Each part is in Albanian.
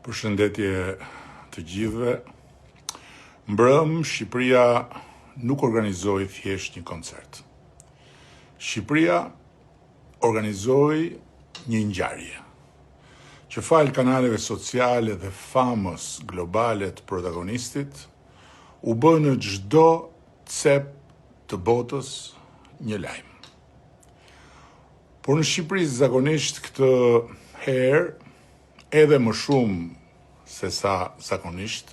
Përshëndetje të gjithëve. Mbrëm, Shqipëria nuk organizoi thjesht një koncert. Shqipëria organizoi një ngjarje që falë kanaleve sociale dhe famës globale të protagonistit u bë në çdo cep të botës një lajm. Por në Shqipëri zakonisht këtë herë, edhe më shumë se sa zakonisht,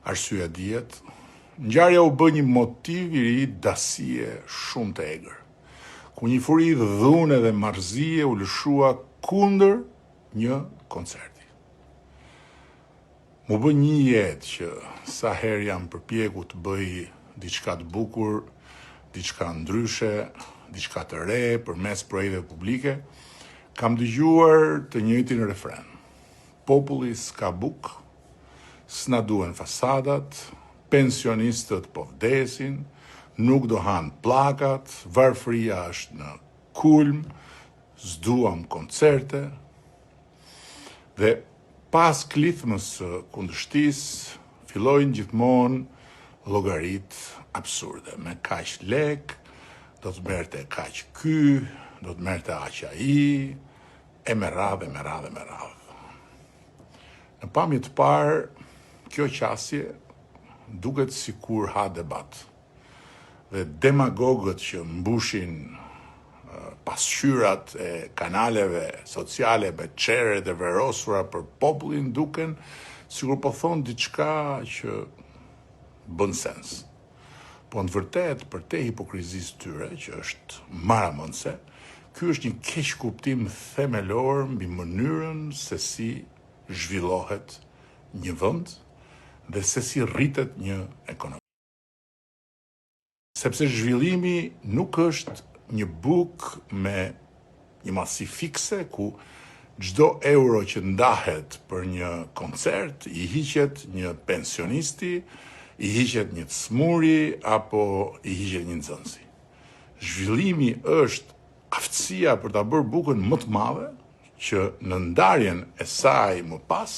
arsyeja dihet, ngjarja u bë një motiv i ri dasie shumë të egër, ku një furi dhune dhe marrëzie u lëshua kundër një koncerti. Mu bë një jetë që sa herë jam përpjekur të bëj diçka të bukur, diçka ndryshe, diçka të re përmes projekteve publike, kam dëgjuar të njëjtin refren. Populli s'ka buk, s'na duhen fasadat, pensionistët po vdesin, nuk do han plakat, varfëria është në kulm, s'duam koncerte. Dhe pas klithmës së kundërshtisë, fillojnë gjithmonë llogaritë absurde. Me kaq lek, do të merrte kaq ky, do të merrte aq ai, e me radhë. Në pamje të parë, kjo qasje duket sikur ha debat. Dhe demagogët që mbushin pasqyrat e kanaleve sociale me çerret e verosura për popullin duken sikur po thon diçka që bën sens. Po në vërtet, për te hipokrizisë tyre, që është maramëndse, ky është një keq kuptim themelor mbi mënyrën se si zhvillohet një vend dhe se si rritet një ekonomi. Sepse zhvillimi nuk është një buk me një masi fikse ku çdo euro që ndahet për një koncert i hiqet një pensionisti, i hiqet një smuri apo i hiqet një nxënësi. Zhvillimi është aftësia për ta bërë bukën më të madhe që në ndarjen e saj më pas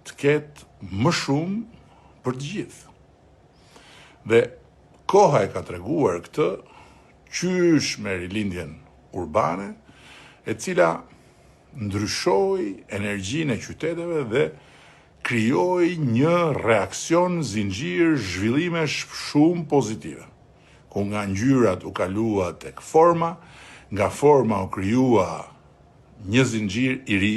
të ketë më shumë për të gjithë. Dhe koha e ka treguar këtë, qysh me rilindjen urbane, e cila ndryshoi energjinë e qyteteve dhe krijoi një reakcion zinxhir zhvillimesh shumë pozitive, ku nga ngjyrat u kalua tek forma, nga forma u krijua një zinxhir i ri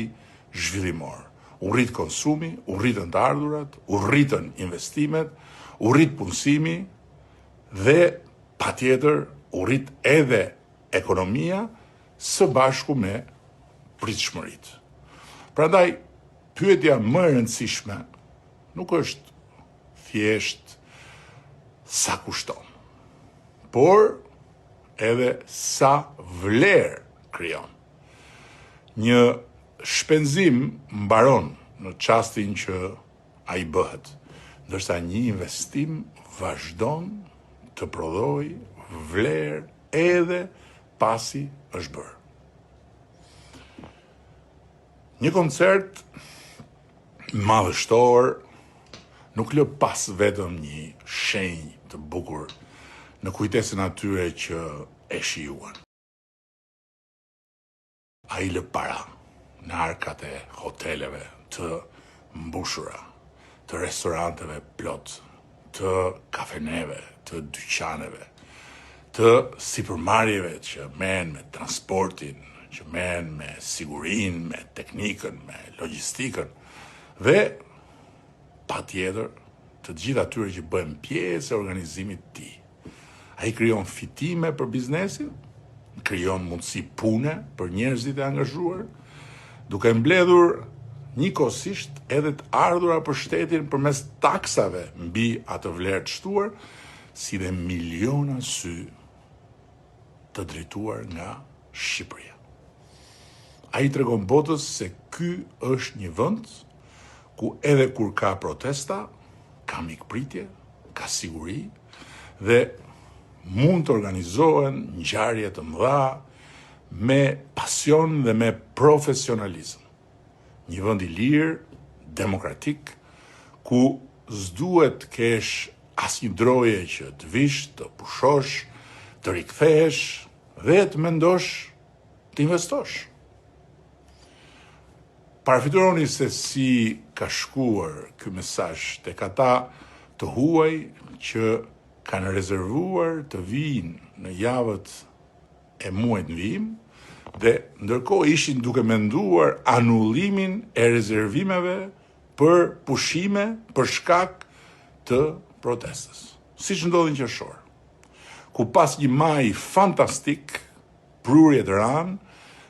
zhvillimor. U rrit konsumi, u rritën të ardhurat, u rritën investimet, u rrit punësimi dhe patjetër u rrit edhe ekonomia së bashku me pritshmëritë. Prandaj, pyetja më e rëndësishme nuk është thjesht sa kushton, por edhe sa vlerë krijon. Një shpenzim mbaron në çastin që ai bëhet, ndërsa një investim vazhdon të prodhoj vlerë edhe pasi është bërë. Një koncert madhështor nuk lë pas vetëm një shenjë të bukur në kujtesën atyre që e shijuan. Ai lë para në arkat e hoteleve të mbushura, të restoranteve plot, të kafeneve, të dyqaneve, të sipërmarrjeve që merren me transportin, që merren me sigurinë, me teknikën, me logjistikën dhe patjetër të gjithë atyre që bëhen pjesë e organizimit të tij. Ai krijon fitime për biznesin, krijon mundësi pune për njerëzit e angazhuar, duke mbledhur njëkohësisht edhe të ardhura për shtetin përmes taksave mbi atë vlerë të shtuar, si dhe miliona sy të drejtuar nga Shqipëria. Ai tregon botës se ky është një vend ku edhe kur ka protesta, ka mikpritje, ka siguri dhe mund të organizohen ngjarje të mëdha me pasion dhe me profesionalizëm. Një vend i lirë, demokratik, ku s'duhet kesh asnjë droje që të vish, të pushosh, të rikthehesh dhe të mendosh të investosh. Parafituroni se si ka shkuar ky mesazh tek ata të huaj që kanë rezervuar të vinë në javët e muajit në vijim dhe ndërkohë ishin duke menduar anullimin e rezervimeve për pushime për shkak të protestës. Siç ndodhi në qershor, ku pas një maj fantastik, prurje të ranë,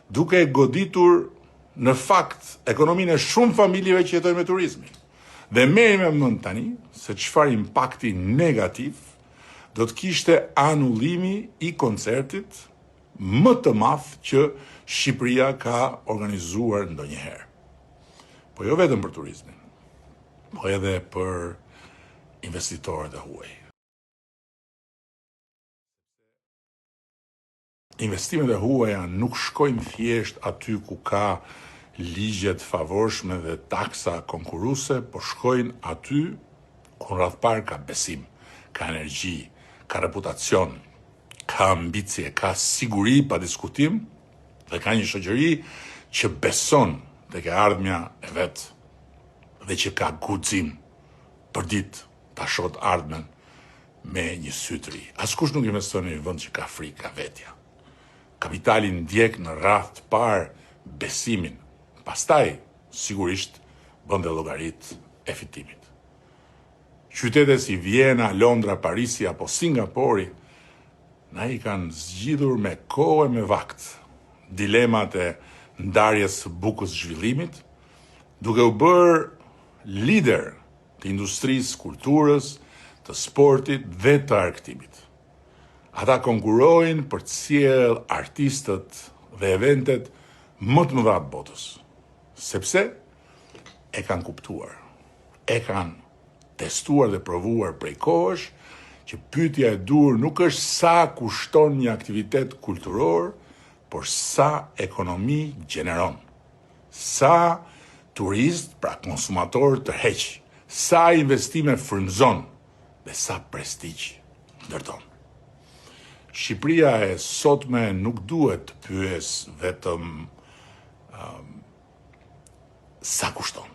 duke goditur në fakt ekonominë e shumë familjeve që jetojnë me turizmin. Dhe merrim me mend tani se çfarë impakti negativ do të kishte anullimi i koncertit më të madh që Shqipëria ka organizuar ndonjëherë. Po jo vetëm për turizmin, po edhe për investitorët e huaj. Investimet e huaja nuk shkojnë thjesht aty ku ka ligjet favorshme dhe taksa konkurruese, por shkojnë aty ku rreth parë ka besim, ka energji, ka reputacion, ka ambicie, ka siguri pa diskutim dhe ka një shoqëri që beson tek e ardhmja e vet dhe që ka guxim për ditë ta shohë ardhmen me një sy të ri. Askush nuk investon në një vend që ka frikë, ka vetja. Kapitali ndjek në radhë të parë besimin, pastaj sigurisht bën dhe llogaritë e fitimit. Qytete si Vjena, Londra, Parisi apo Singapori na i kanë zgjidhur me kohë e me vakt dilemat e ndarjes së bukës zhvillimit, duke u bërë lider të industrisë, kulturës, të sportit dhe të argëtimit. Ata konkurrojnë për të sjellë artistët dhe eventet më të mëdha të botës, sepse e kanë kuptuar, e kanë testuar dhe provuar prej kohësh që pyetja e dur nuk është sa kushton një aktivitet kulturor, por sa ekonomi gjeneron, sa turist, pra konsumator tërheq, sa investime frymëzon dhe sa prestigj ndërton. Shqipëria e sotme nuk duhet të pyes vetëm sa kushton.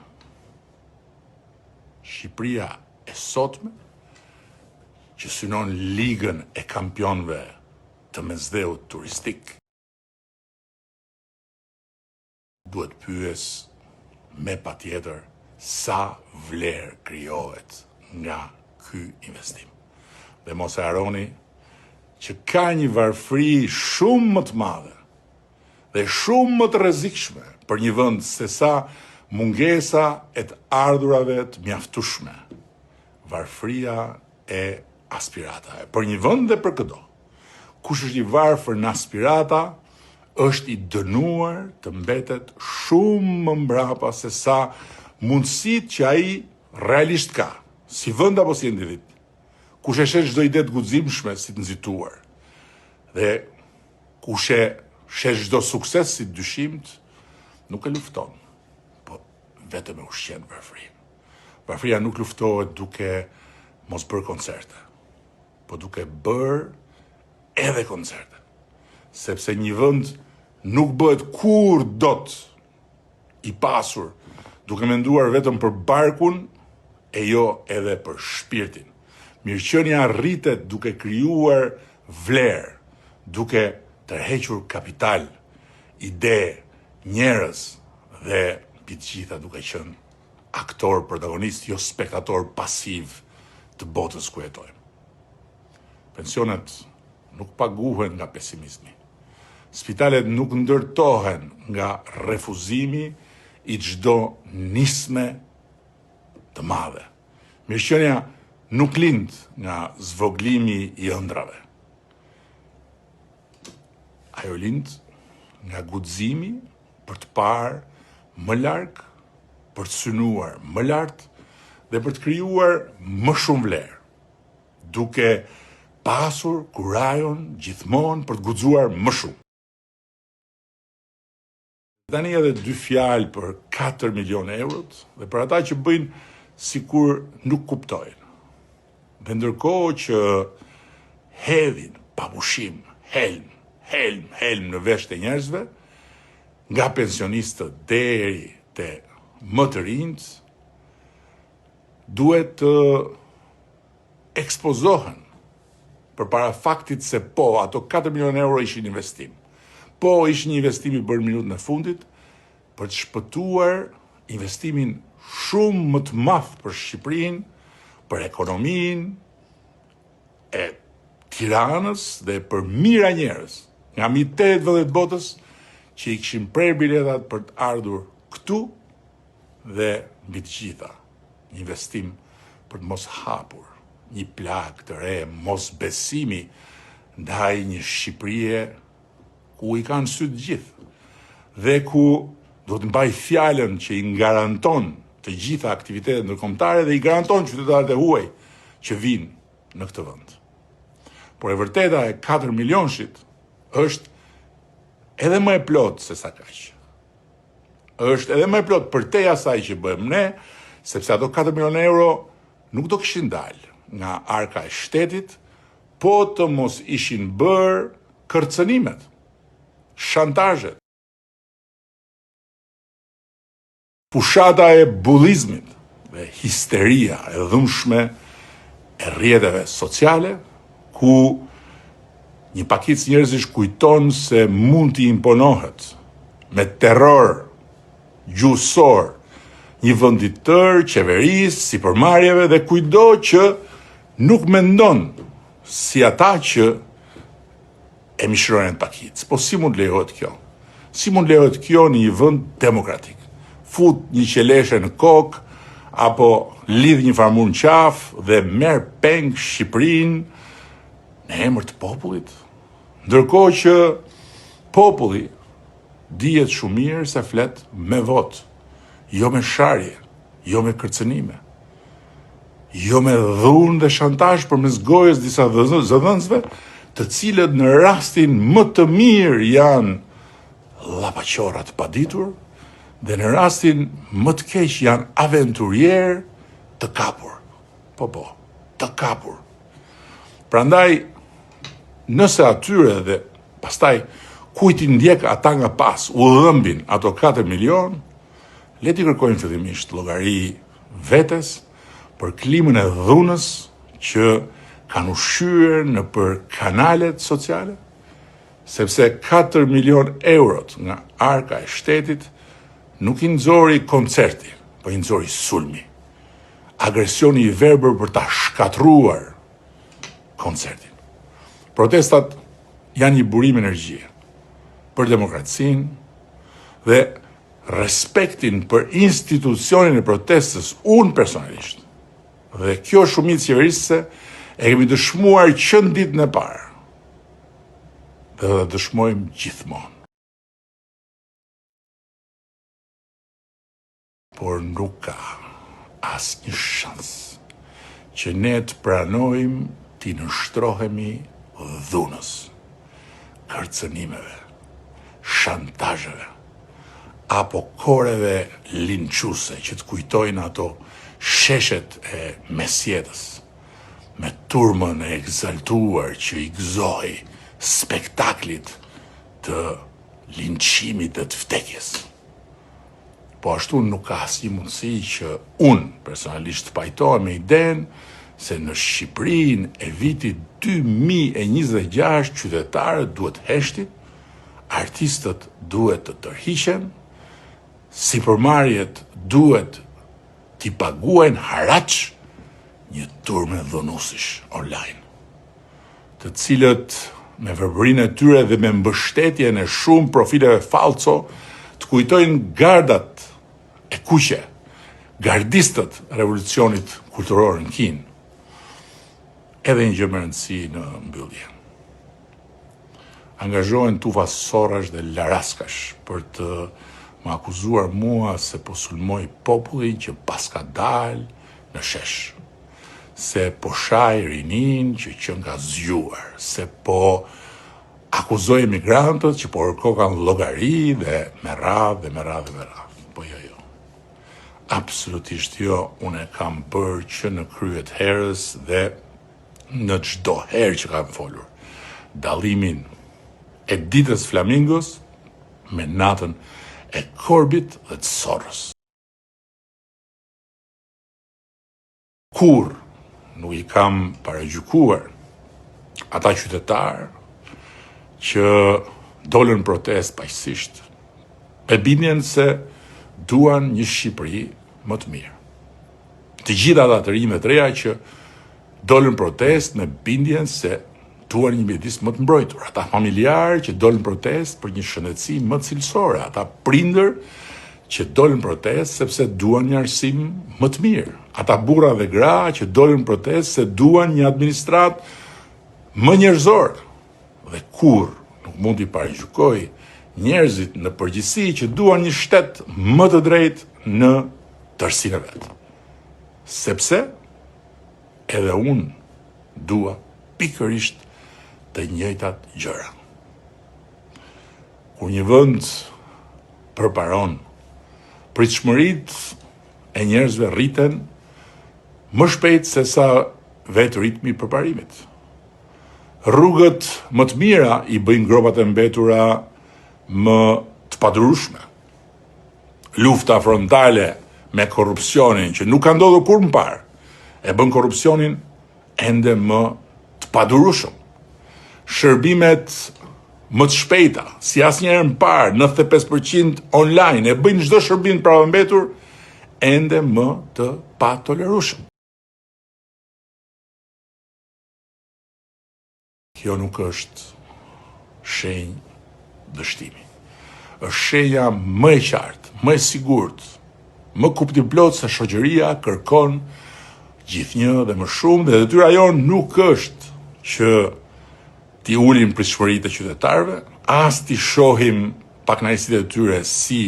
Shqipëria e sotme që synon ligën e kampionëve të mesdheut turistik duhet pyes me patjetër sa vlerë krijohet nga ky investim. Dhe mos e harroni që ka një varfëri shumë më të madhe dhe shumë më të rrezikshme për një vend se sa mungesa e të ardhurave të mjaftueshme. Varfëria e aspirata. Për një vend dhe për çdo. Kush është i varfër në aspirata është i dënuar të mbetet shumë më mbrapa se sa mundësitë që ai realisht ka, si vend apo si individ. Kush e shes çdo ide të guximshme si të nxituar. Dhe kush e shes çdo sukses si të dyshimt, nuk e lufton, po vetëm e ushqen varfërinë. Varfëria nuk luftohet duke mos bërë koncerte, po duke bërë edhe koncerte. Sepse një vend nuk bëhet kur dot i pasur duke menduar vetëm për barkun e jo edhe për shpirtin. Mirëqenia rritet duke krijuar vlerë, duke tërhequr kapital, ide, njerëz dhe mbi të gjitha duke qenë aktor, protagonist, jo spektator pasiv të botës ku jetojmë. Pensionet nuk paguhen nga pesimizmi. Spitalet nuk ndërtohen nga refuzimi i çdo nisme të madhe. Mirëqenia nuk lind nga zvoglimi i ëndrave. Ajo lind nga guximi për të parë më larg, për të synuar më lart dhe për të krijuar më shumë vlerë, duke pasur kurajon gjithmonë për të guxuar më shumë. Tani edhe 2 fjalë për 4 milion eurot dhe për ata që bëjnë sikur nuk kuptojnë. Dhe ndërkohë që hedhin papushim, helm në vesht e njerëzve, nga pensionistët deri te më të rinjt, duhet të ekspozohen përpara faktit se po, ato 4 milion euro ishin investim. Po, ishin një investim i bërë minutën e fundit për të shpëtuar investimin shumë më të madh për Shqipërinë, për ekonominë e Tiranës dhe për mijëra njerëz nga mbi 80 vende të botës që i kishin prerë biletat për të ardhur këtu dhe mbi të gjitha një investim për të mos hapur një plagë të re mosbesimi ndaj një Shqipërie ku i kanë sy të gjithë dhe ku do të mbaj fjalën që i garanton të gjitha aktivitetet ndërkombëtare dhe i garanton qytetarët e huaj që vinë në këtë vend. Por e vërteta e 4 milionshit është edhe më e plot se sa kaq. Është edhe më e plot për te asaj që bëjmë ne, sepse ato 4 milion euro nuk do kishin dalë nga arka e shtetit, po të mos ishin bërë kërcënimet, shantazhet, fushata e bullizmit dhe histeria e dhunshme e rrjeteve sociale, ku një pakicë njerëzish kujton se mund t'i imponohet me terror gjuhësor një vendi i tërë, qeverisë, sipërmarrjeve dhe kujdo që nuk mendon si ata që e mishërojnë pakicë. Po si mund lejohet kjo? Si mund lejohet kjo në një vend demokratik? Fut një qeleshe në kokë, apo lidh një farmur në qafë dhe merr peng Shqipërinë në emër të popullit? Ndërkohë që populli dihet shumë mirë se flet me votë, jo me sharje, jo me kërcënime, jo me dhunë dhe shantazh përmes gojës disa zëdhënësve, të cilët në rastin më të mirë janë llapaqorrat paditur dhe në rastin më të keq janë aventurier të kapur. Po, të kapur. Prandaj, nëse atyre dhe pastaj kujt i ndjek ata nga pas u dhëmbin ato 4 milion, le t'i kërkojnë fillimisht llogari vetes për klimën e dhunës që kanë ushqyer në për kanalet sociale, sepse 4 milion eurot nga arka e shtetit nuk i nxori koncerti, po i nxori sulmi. Agresioni i verbër për ta shkatruar koncertin. Protestat janë një burim energjie për demokracinë dhe respektin për institucionin e protestës unë personalisht. Dhe kjo shumicë qeverisëse e kemi dëshmuar që në ditën e parë. Dhe dëshmojmë gjithmonë. Por nuk ka asnjë shans që ne të pranojmë t'i nështrohemi dhunës, kërcënimeve, shantazheve, apo koreve linçuese që të kujtojnë ato sheshet e mesjetës, me turmën e egzaltuar që i gëzoi spektaklit të linçimit dhe të vdekjes. Po ashtu nuk ka asnjë mundësi që unë personalisht pajtohem me idenë se në Shqipërinë e vitit 2026 qytetarët duhet heshtin, artistët duhet të tërhiqen, sipërmarrjet duhet t'i paguajnë haraç një turme dhunuesish online, të cilët me verbërinë e tyre dhe me mbështetjen e shumë profileve falso të kujtojnë gardat e kuqe, gardistët revolucionit kulturor në Kinë. Edhe një gjë me rëndësi në mbyllje. Angazhohen tufa sorrash dhe laraskash për të më akuzuar mua se po sulmoj popullin që paska dalë në shesh, se po shaj rinin që nga zgjuar, se po akuzoj emigrantët që po kërkokan llogari dhe me radhë. Po jo. Absolutisht jo, unë e kam bërë që në kryet herës dhe në çdo herë që kam folur. Dallimin e ditës Flamingos me natën e Korbit dhe të Soros. Kur nuk i kam paragjykuar ata qytetarë që dolën protest paqësisht, me bindjen se duan një Shqipëri më të mirë. Të gjitha ata të rinj dhe të reja që dolën protest me bindjen se duan një mjedis më të mbrojtur, ata familjarë që dolën protest për një shëndetësi më cilësore, ata prindër që dolën protest sepse duan një arsim më të mirë, ata burra dhe gra që dolën protest se duan një administrat më njerëzor. Dhe kur nuk mund t'i paragjykoj njerëzit në përgjithësi që duan një shtet më të drejtë në tërësinë e vet. Sepse edhe unë dua pikërisht të njëjtat gjëra. Kur një vend përparon, pritshmëritë e njerëzve rriten më shpejt se sa vetë ritmi i përparimit. Rrugët më të mira i bëjnë gropat e mbetura më të padurueshme. Lufta frontale me korrupsionin që nuk ka ndodhur kurrë më parë, e bën korrupsionin ende më të padurueshëm. Shërbimet më të shpejta, si asnjëherë më parë, 95% online, e bëjnë çdo shërbim të pravëmbetur ende më të patolerueshëm. Kjo nuk është shenjë dështimi. Është shenja më e qartë, më e sigurt, më kuptimplot se shoqëria kërkon gjithnjë dhe më shumë, dhe detyra jonë nuk është që t'i ulim pritshmëritë e qytetarëve, as t'i shohim pakënaqësitë e tyre si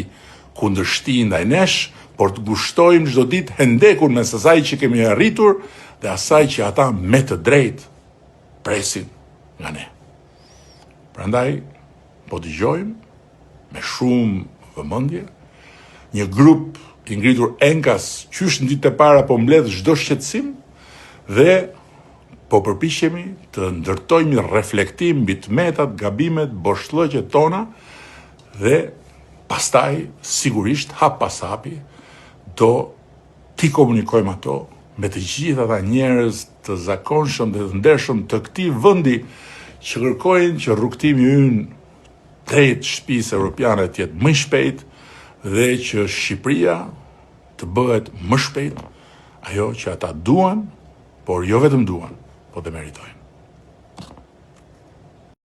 kundërshti ndaj nesh, por të gushtojmë çdo ditë hendekun mes asaj që kemi arritur dhe asaj që ata me të drejtë presin nga ne. Prandaj po dëgjojmë me shumë vëmendje një grup i ngritur enkas qysh në ditët e para po mbledh çdo shqetësim dhe po përpiqemi të ndërtojmë një reflektim mbi tmetat, gabimet, boshllëqet tona dhe pastaj sigurisht hap pas hapi do t'i komunikojmë ato me të gjitha ata njerëz të zakonshëm dhe të ndershëm të këtij vendi që kërkojnë që rrugtimi ynë drejt shtëpisë europiane të jetë më i shpejt dhe që Shqipëria të bëhet më shpejt ajo që ata duan, por jo vetëm duan, po dhe meritojnë.